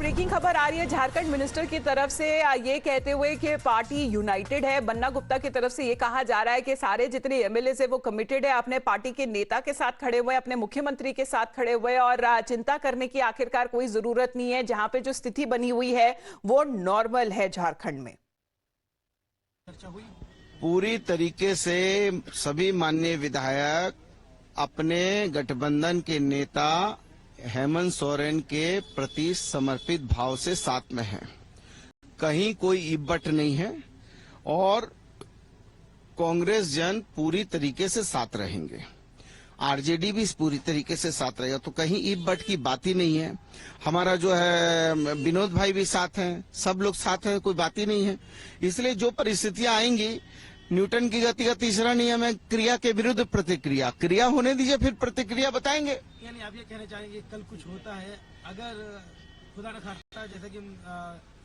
Breaking खबर आ रही है झारखंड मिनिस्टर की तरफ से ये कहते हुए कि पार्टी यूनाइटेड है। बन्ना गुप्ता की तरफ से ये कहा जा रहा है कि सारे जितने एमएलए है वो कमिटेड है, अपने पार्टी के नेता के साथ खड़े हुए, अपने मुख्यमंत्री के साथ खड़े हुए और चिंता करने की आखिरकार कोई जरूरत नहीं है। जहां पे जो स्थिति बनी हुई है वो नॉर्मल है झारखंड में। पूरी तरीके से सभी माननीय विधायक अपने गठबंधन के नेता हेमंत सोरेन के प्रति समर्पित भाव से साथ में हैं। कहीं कोई इब्बट नहीं है और कांग्रेस जन पूरी तरीके से साथ रहेंगे। आरजेडी भी पूरी तरीके से साथ रहेगा, तो कहीं इब्बट की बात ही नहीं है। हमारा जो है विनोद भाई भी साथ हैं, सब लोग साथ हैं, कोई बात ही नहीं है। इसलिए जो परिस्थितियां आएंगी, न्यूटन की गति का तीसरा नियम है क्रिया के विरुद्ध प्रतिक्रिया। क्रिया होने दीजिए, फिर प्रतिक्रिया बताएंगे। यानी आप ये कहना चाहेंगे कल कुछ होता है, अगर खुदा न खास्ता जैसा कि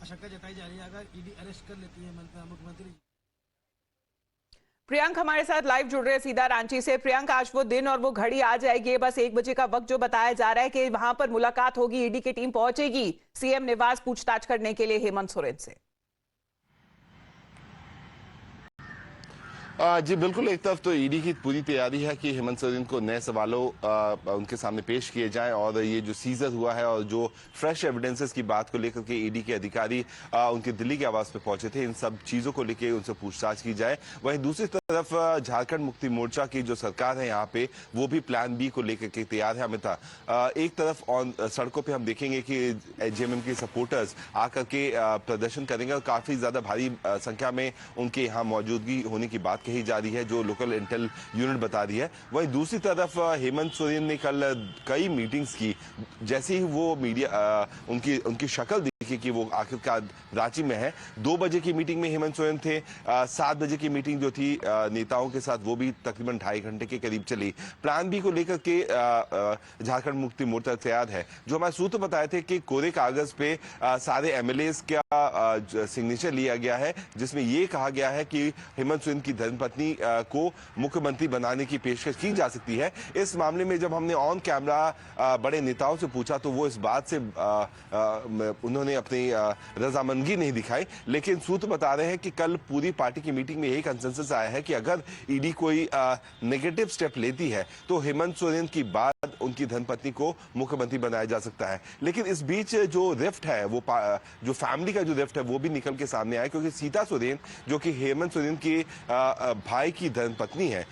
आशंका जताई जा रही है, अगर ईडी अरेस्ट कर लेती है मुख्यमंत्री। प्रियंक हमारे साथ लाइव जुड़ रहे हैं सीधा रांची से। प्रियंक, आज वो दिन और वो घड़ी आ जाएगी, बस 1 बजे का वक्त जो बताया जा रहा है कि वहां पर मुलाकात होगी, ईडी की टीम पहुंचेगी सीएम निवास पूछताछ करने के लिए हेमंत सोरेन से। जी बिल्कुल, एक तरफ तो ईडी की पूरी तैयारी है कि हेमंत सोरेन को नए सवालों उनके सामने पेश किए जाएं और ये जो सीजर हुआ है और जो फ्रेश एविडेंसेस की बात को लेकर के ईडी के अधिकारी उनके दिल्ली के आवास पे पहुंचे थे, इन सब चीजों को लेकर उनसे पूछताछ की जाए। वहीं दूसरी तरफ झारखंड मुक्ति मोर्चा की जो सरकार है यहाँ पे, वो भी प्लान बी को लेकर के तैयार है। अमिता, एक तरफ सड़कों पर हम देखेंगे कि जेएमएम के सपोर्टर्स आकर के प्रदर्शन करेंगे और काफी ज्यादा भारी संख्या में उनके यहाँ मौजूदगी होने की बात कही जा रही है, जो लोकल इंटेल यूनिट बता रही है। वहीं दूसरी तरफ हेमंत सोरेन ने कल कई मीटिंग्स की। जैसे ही वो मीडिया उनकी शक्ल देखी कि वो आखिरकार रांची में है। 2 बजे की मीटिंग में हेमंत सोरेन थे। 7 बजे की मीटिंग जो थी नेताओं के साथ, वो भी तकरीबन 2.5 घंटे के करीब चली। प्लान बी को लेकर के झारखंड मुक्ति मोर्चा तैयार है। जो हमारे सूत्र बताए थे कि कोरे कागज पे सारे एमएलए का सिग्नेचर लिया गया है, जिसमें ये कहा गया है कि हेमंत सोरेन की धर्मपत्नी को मुख्यमंत्री बनाने की पेशकश की जा सकती है। इस मामले में जब हमने ऑन कैमरा बड़े नेताओं से पूछा तो वो इस बात से उन्होंने अपनी रजामंदगी नहीं दिखाई। लेकिन सूत्र बता रहे हैं कि कल पूरी पार्टी की मीटिंग में यही कंसेंसस आया है कि अगर ईडी कोई नेगेटिव स्टेप लेती है तो हेमंत सोरेन की बाद उनकी धर्मपत्नी को मुख्यमंत्री बनाया जा सकता है। लेकिन इस बीच जो रिफ्ट है, वो जो फैमिली का जो रिफ्ट है, वो भी निकल के सामने आया, क्योंकि सीता सोरेन जो कि हेमंत सोरेन की भाई की धर्मपत्नी है,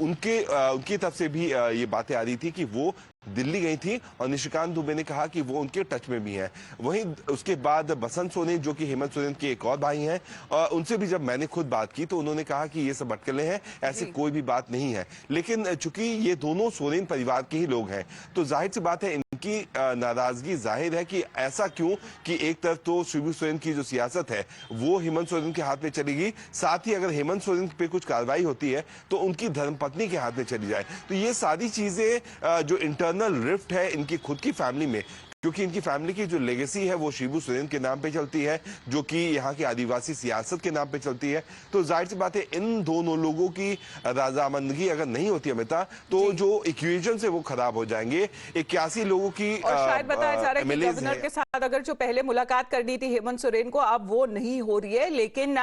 उनकी तरफ से भी ये बातें आ रही थी कि वो दिल्ली गई थी और निशिकांत दुबे ने कहा कि वो उनके टच में भी हैं। वहीं उसके बाद बसंत सोरेन जो कि हेमंत सोरेन के एक और भाई हैं, उनसे भी जब मैंने खुद बात की तो उन्होंने कहा कि ये सब अटकलें हैं, ऐसी कोई भी बात नहीं है। लेकिन चूंकि ये दोनों सोरेन परिवार के ही लोग हैं, तो जाहिर सी बात है इनकी नाराजगी जाहिर है कि ऐसा क्यों कि एक तरफ तो शिबू सोरेन की जो सियासत है वो हेमंत सोरेन के हाथ में चलेगी, साथ ही अगर हेमंत सोरेन पे कुछ कार्रवाई होती है तो उनकी धर्मपत्नी के हाथ में चली जाए। तो ये सारी चीजें जो इंटरनल रिफ्ट है इनकी खुद की फैमिली में, क्योंकि इनकी फैमिली की जो लेगेसी है वो शिबू सोरेन के नाम पे चलती है, जो कि यहाँ की आदिवासी सियासत के नाम पे चलती है। तो जाहिर सी बात है इन दोनों लोगों की रजामंदगी अगर नहीं होती अमिता, तो जो इक्वेशन से वो खराब हो जाएंगे। 81 लोगों की और शायद बताया जा रहा है कि गवर्नर के साथ अगर जो पहले मुलाकात करनी थी हेमंत सोरेन को, अब वो नहीं हो रही है। लेकिन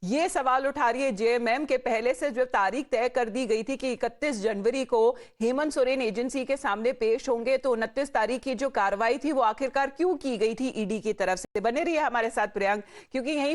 ये सवाल उठा रही है जेएमएम के पहले से जो तारीख तय कर दी गई थी कि 31 जनवरी को हेमंत सोरेन एजेंसी के सामने पेश होंगे, तो 29 तारीख की जो कार्रवाई थी वो आखिरकार क्यों की गई थी ईडी की तरफ से। बने रहिए हमारे साथ प्रियंक, क्योंकि यहीं